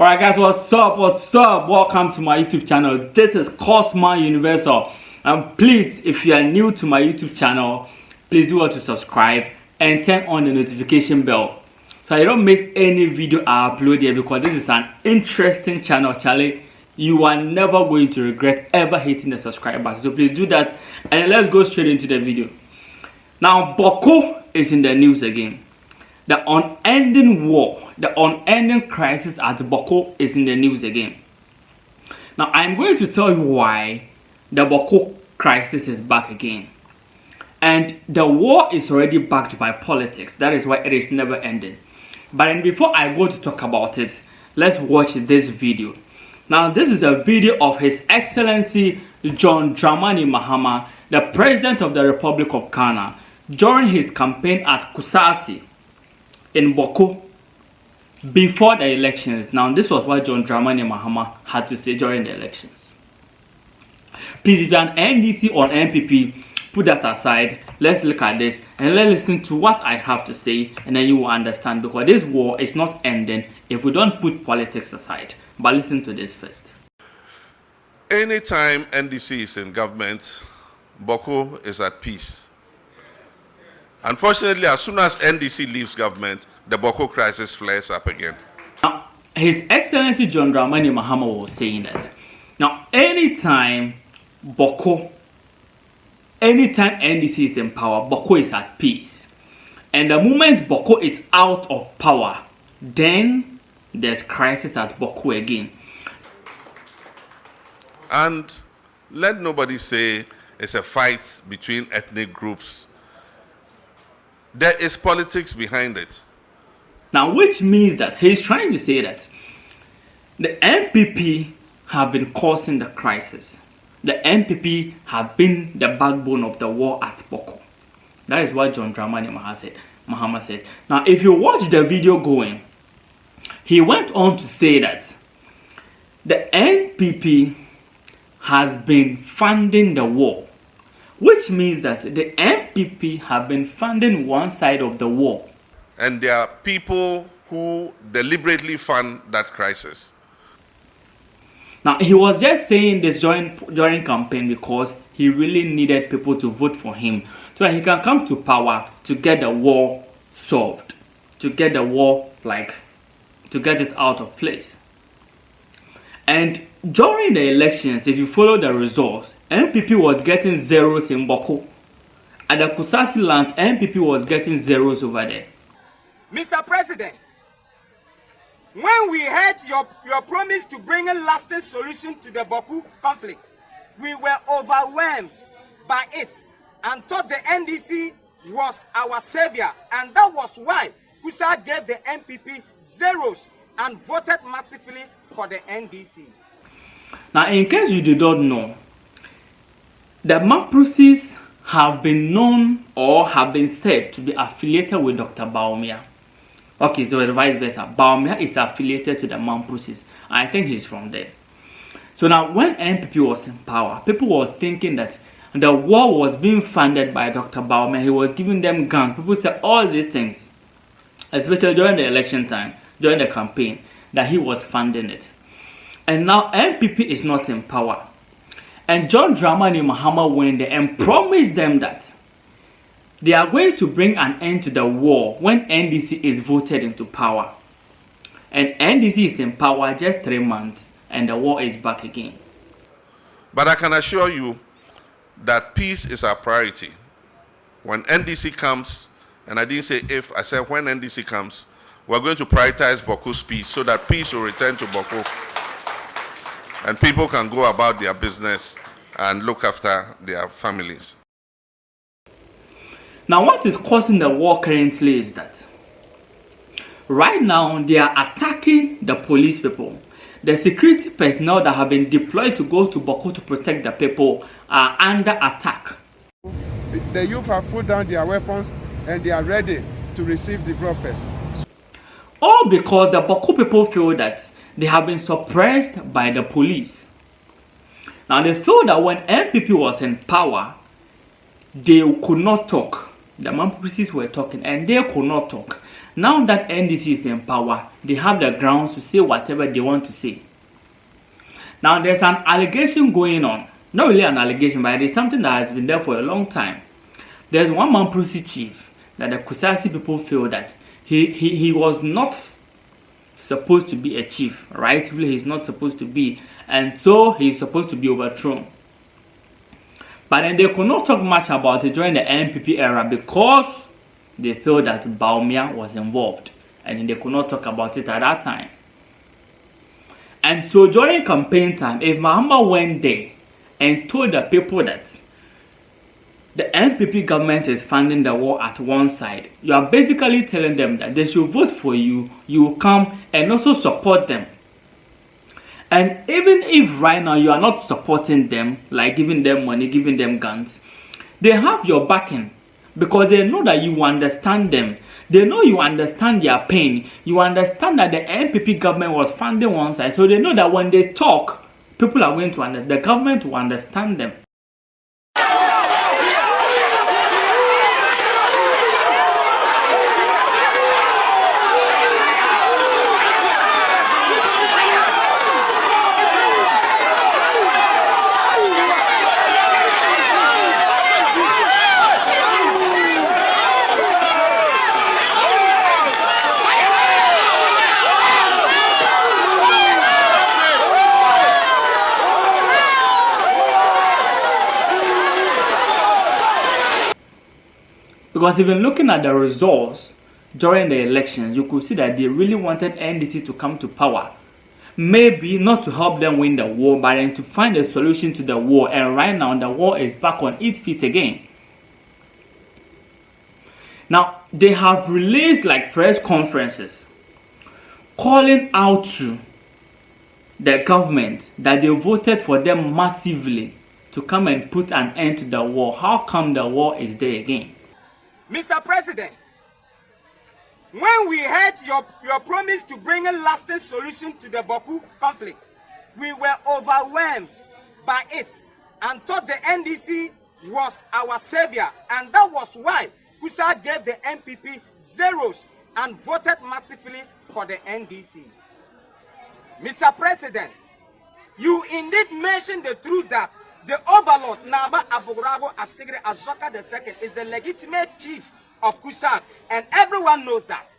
Alright guys, what's up, welcome to my YouTube channel. This is Cosma Universal, and please, if you are new to my YouTube channel, please do want to subscribe and turn on the notification bell so you don't miss any video I upload here, because this is an interesting channel, Charlie. You are never going to regret ever hitting the subscribe button, so please do that. And let's go straight into the video. Now, Bawku is in the news again. The unending war, the unending crisis at Bawku is in the news again. Now, I'm going to tell you why the Bawku crisis is back again. And the war is already backed by politics. That is why it is never ending. But then before I go to talk about it, let's watch this video. Now, this is a video of His Excellency John Dramani Mahama, the President of the Republic of Ghana, during his campaign at Kusasi in Bawku before the elections. Now, this was what John Dramani Mahama had to say during the elections. Please, if you're an NDC or NPP, put that aside. Let's look at this and let's listen to what I have to say, and then you will understand, because this war is not ending if we don't put politics aside. But listen to this first. Anytime NDC is in government, Bawku is at peace. Unfortunately, as soon as NDC leaves government, the Bawku crisis flares up again. Now, His Excellency John Dramani Mahama was saying that. Now, anytime NDC is in power, Bawku is at peace. And the moment Bawku is out of power, then there's crisis at Bawku again. And let nobody say it's a fight between ethnic groups. There is politics behind it. Now, which means that he's trying to say that the NPP have been causing the crisis. The NPP have been the backbone of the war at Bawku. That is what John Dramani Mahama said. Now, if you watch the video going, he went on to say that the NPP has been funding the war, which means that the NPP have been funding one side of the war. And there are people who deliberately fund that crisis. Now, he was just saying this during campaign because he really needed people to vote for him so that he can come to power to get the war solved, to get the war, to get it out of place. And during the elections, if you follow the results, NPP was getting zeros in Bawku. At the Kusasi land, NPP was getting zeros over there. Mr. President, when we heard your promise to bring a lasting solution to the Bawku conflict, we were overwhelmed by it and thought the NDC was our savior, and that was why Kusa gave the NPP zeros and voted massively for the NDC. Now, in case you do not know, the Mamprosis have been known or have been said to be affiliated with Dr. Bawumia. Okay, so the vice versa. Bawumia is affiliated to the Mamprosis. I think he's from there. So now, when NPP was in power, people was thinking that the war was being funded by Dr. Bawumia. He was giving them guns. People said all these things, especially during the election time, during the campaign, that he was funding it. And now NPP is not in power. And John Dramani Mahama went there and promised them that they are going to bring an end to the war when NDC is voted into power. And NDC is in power just 3 months and the war is back again. But I can assure you that peace is our priority. When NDC comes, and I didn't say if, I said when NDC comes, we're going to prioritize Bawku's peace so that peace will return to Bawku and people can go about their business and look after their families. Now, what is causing the war currently is that right now they are attacking the police people. The security personnel that have been deployed to go to Bawku to protect the people are under attack. The youth have put down their weapons and they are ready to receive developers. All because the Bawku people feel that they have been suppressed by the police. Now, they feel that when NPP was in power, they could not talk. The Mamprosis were talking and they could not talk. Now that NDC is in power, they have the grounds to say whatever they want to say. Now there's an allegation going on. Not really an allegation, but it is something that has been there for a long time. There's one Mamprose chief that the Kusasi people feel that he was not supposed to be a chief. Rightfully, he's not supposed to be. And so he's supposed to be overthrown. But then they could not talk much about it during the NPP era because they feel that Bawumia was involved. And they could not talk about it at that time. And so during campaign time, if Mahama went there and told the people that the NPP government is funding the war at one side, you are basically telling them that they should vote for you, you will come and also support them. And even if right now you are not supporting them, like giving them money, giving them guns, they have your backing because they know that you understand them. They know you understand their pain. You understand that the NPP government was funding one side. So they know that when they talk, people are going to understand. The government will understand them. Because even looking at the results during the elections, you could see that they really wanted NDC to come to power. Maybe not to help them win the war, but then to find a solution to the war. And right now, the war is back on its feet again. Now, they have released like press conferences calling out to the government that they voted for them massively to come and put an end to the war. How come the war is there again? Mr. President, when we heard your promise to bring a lasting solution to the Bawku conflict, we were overwhelmed by it and thought the NDC was our savior, and that was why Kusa gave the NPP zeros and voted massively for the NDC. Mr. President, you indeed mentioned the truth that the overlord Naba Aburago Asigre Azoka II is the legitimate chief of Kusak, and everyone knows that.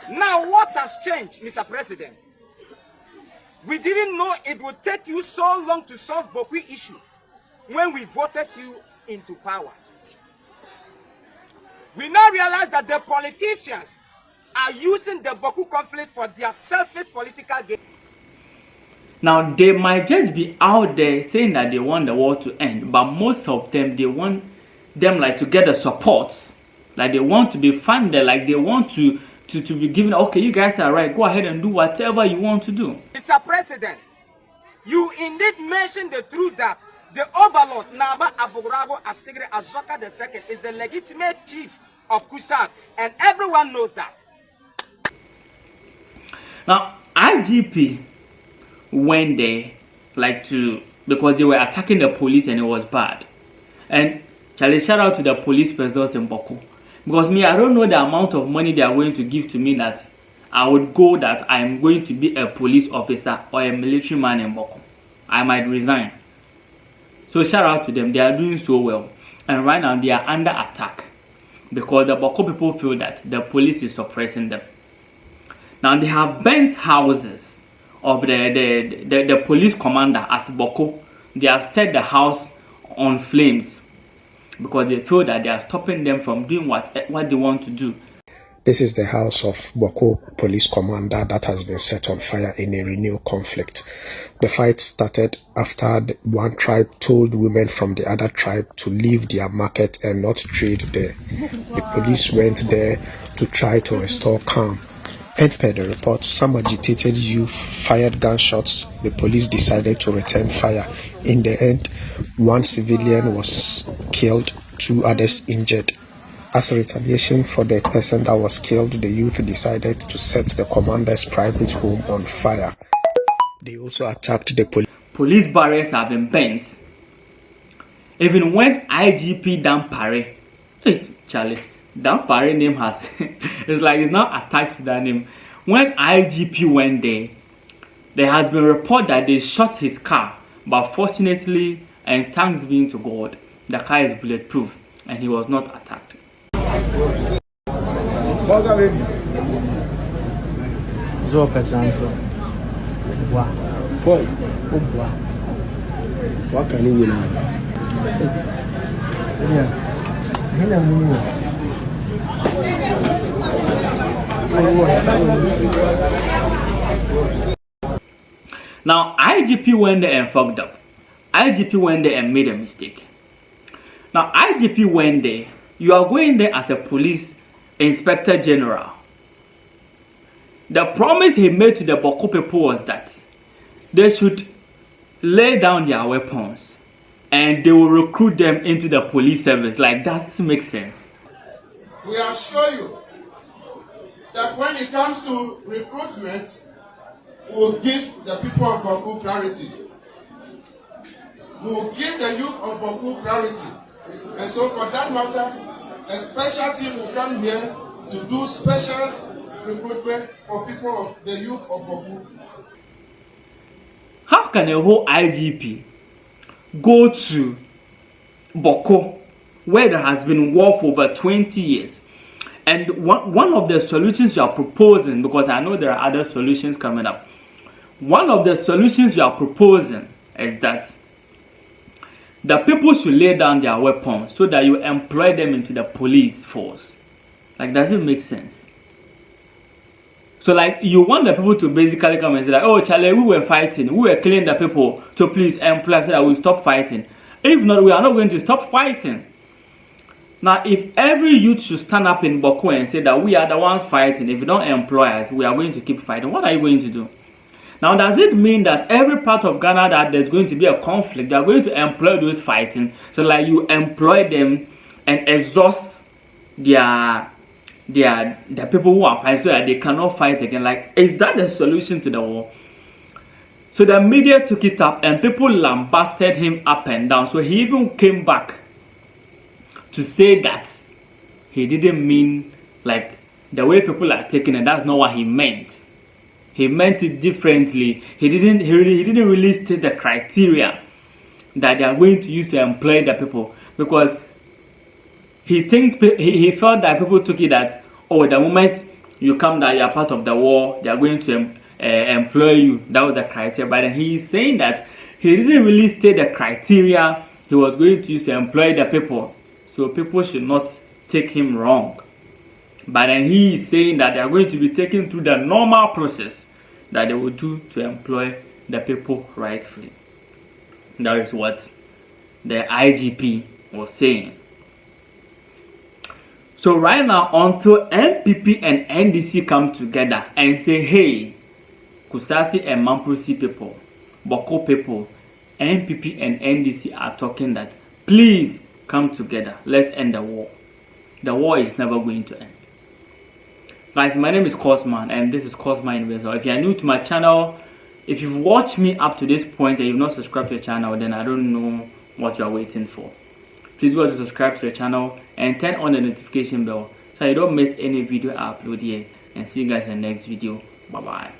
Now what has changed, Mr. President? We didn't know it would take you so long to solve Bawku issue when we voted you into power. We now realize that the politicians are using the Bawku conflict for their selfish political gain. Now, they might just be out there saying that they want the war to end, but most of them, they want them like to get the support, like they want to be funded, like they want to be given, okay, you guys are right, go ahead and do whatever you want to do. Mr. President, you indeed mentioned the truth that the overlord Naba Aburago Asigre Azoka II is the legitimate chief of Kusak, and everyone knows that. Now, IGP went there because they were attacking the police and it was bad. And Charlie, shout out to the police personnel in Bawku, because me, I don't know the amount of money they are going to give to me that I would go that I am going to be a police officer or a military man in Bawku. I might resign. So shout out to them. They are doing so well, and right now they are under attack because the Bawku people feel that the police is suppressing them. Now they have burnt houses of the police commander at Bawku. They have set the house on flames because they feel that they are stopping them from doing what they want to do. This is the house of Bawku police commander that has been set on fire in a renewed conflict. The fight started after one tribe told women from the other tribe to leave their market and not trade there. The police went there to try to restore calm. And per the report, some agitated youth fired gunshots. The police decided to return fire. In the end, one civilian was killed, 2 others injured. As a retaliation for the person that was killed, the youth decided to set the commander's private home on fire. They also attacked the police. Police barriers have been burnt. Even when IGP Dan Pare Hey, Charlie, that party name has it's like it's not attached to that name. When IGP went there has been report that they shot his car, but fortunately, and thanks being to God, the car is bulletproof and he was not attacked. What can you know? Now, IGP went there and fucked up. IGP went there and made a mistake. Now, IGP went there. You are going there as a police inspector general. The promise he made to the Bawku people was that they should lay down their weapons and they will recruit them into the police service. Like, that makes sense. We assure you that when it comes to recruitment, we will give the people of Bawku priority. We will give the youth of Bawku priority. And so for that matter, a special team will come here to do special recruitment for people of the youth of Bawku. How can a whole IGP go to Bawku where there has been war for over 20 years? And one of the solutions you are proposing, because I know there are other solutions coming up, one of the solutions you are proposing is that the people should lay down their weapons so that you employ them into the police force. Like, does it make sense? So, like, you want the people to basically come and say, like, oh, Charlie, we were fighting, we were killing the people, to please employ so that we stop fighting. If not, we are not going to stop fighting. Now, if every youth should stand up in Bawku and say that we are the ones fighting, if you don't employ us, we are going to keep fighting, what are you going to do? Now, does it mean that every part of Ghana that there's going to be a conflict, they are going to employ those fighting? So, like, you employ them and exhaust the people who are fighting so that they cannot fight again. Like, is that the solution to the war? So the media took it up and people lambasted him up and down. So he even came back to say that he didn't mean like the way people are taking it. That's not what he meant. He meant it differently. He didn't really state the criteria that they are going to use to employ the people, because he felt that people took it that, oh, the moment you come that you are part of the war, they are going to employ you. That was the criteria. But then he is saying that he didn't really state the criteria he was going to use to employ the people. So people should not take him wrong. But then he is saying that they are going to be taken through the normal process that they will do to employ the people rightfully. That is what the IGP was saying. So right now, until MPP and NDC come together and say, hey, Kusasi and Mamprosi people, Bawku people, MPP and NDC are talking that, please come together, let's end the war. The war is never going to end. Guys, my name is Cosman and this is Cosman Investor. If you are new to my channel, if you've watched me up to this point and you've not subscribed to the channel, then I don't know what you are waiting for. Please go to subscribe to the channel and turn on the notification bell so you don't miss any video I upload here. And see you guys in the next video. Bye bye.